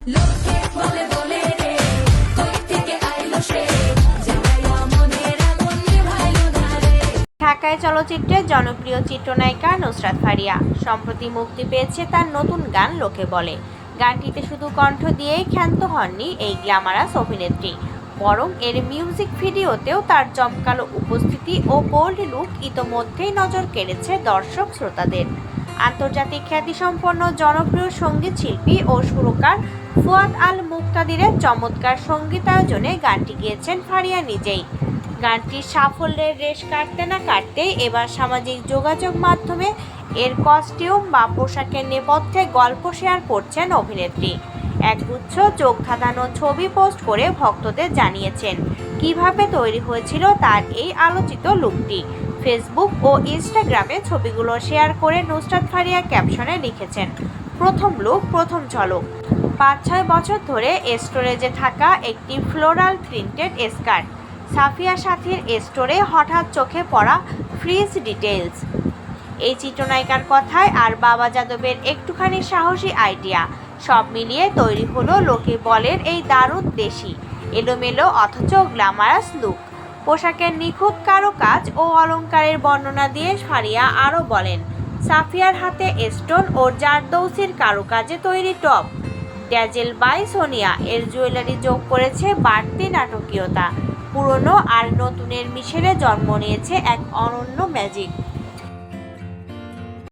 লোকে বলে বলে রে কই থেকে আইলো সে জাগাইয়া মনের আগুন নিভাইলো না রে। ঢাকায় চলচ্চিত্রের জনপ্রিয় চিত্রনায়িকা নুসরাত ফারিয়া সম্প্রতি মুক্তি পেয়েছে তার নতুন গান লোকে বলে। গানটিতে শুধু কণ্ঠ দিয়েই ক্ষান্ত হননি এই গ্ল্যামারাস অভিনেত্রী, বরং এর মিউজিক ভিডিওতেও তার জমকালো উপস্থিতি ও বোল্ড লুক ইতোমধ্যেই নজর কেড়েছে দর্শক শ্রোতাদের। আন্তর্জাতিক খ্যাতিসম্পন্ন জনপ্রিয় সঙ্গীত শিল্পী ও সুরকার ফুয়াদ আল মুক্তাদিরের চমৎকার সঙ্গীতায়োজনে গানটি গেয়েছেন ফারিয়া নিজেই। গানটির সাফল্যের রেশ কাটতে না কাটতেই এবার সামাজিক যোগাযোগ মাধ্যমে এর কস্টিউম বা পোশাকের নেপথ্যে গল্প শেয়ার করছেন অভিনেত্রী। একগুচ্ছ চোখ ধাঁধানো ছবি পোস্ট করে ভক্তদের জানিয়েছেন কিভাবে তৈরি হয়েছিল তার এই আলোচিত লুকটি। ফেসবুক ও ইনস্টাগ্রামে ছবিগুলো শেয়ার করে নুসরাত ফারিয়া ক্যাপশনে লিখেছেন, প্রথম লুক, প্রথম ঝলক। ৫-৬ বছর ধরে স্টোরেজে থাকা একটি ফ্লোরাল প্রিন্টেড স্কার্ট, সাফিয়া সাথীর স্টোরে হঠাৎ চোখে পড়া ফ্রিজ ডিটেইলস। এই চিত্রনায়িকার কথায় আর বাবা যাদবের একটুখানি সাহসী আইডিয়া, সব মিলিয়ে তৈরি হলো লোকে বলের এই দারুণ দেশি এলোমেলো অথচ গ্ল্যামারাস লুক। পোশাকের নিখুঁত কারুকাজ ও অলংকারের বর্ণনা দিয়ে ফারিয়া আরও বলেন, সাফিয়ার হাতে স্টোন ও জারদৌসির কারুকাজে তৈরি টপ, ড্যাজেল বাই সোনিয়া এর জুয়েলারি যোগ করেছে বাড়তি নাটকীয়তা। পুরনো আর নতুনের মিশেলে জন্ম নিয়েছে এক অনন্য ম্যাজিক।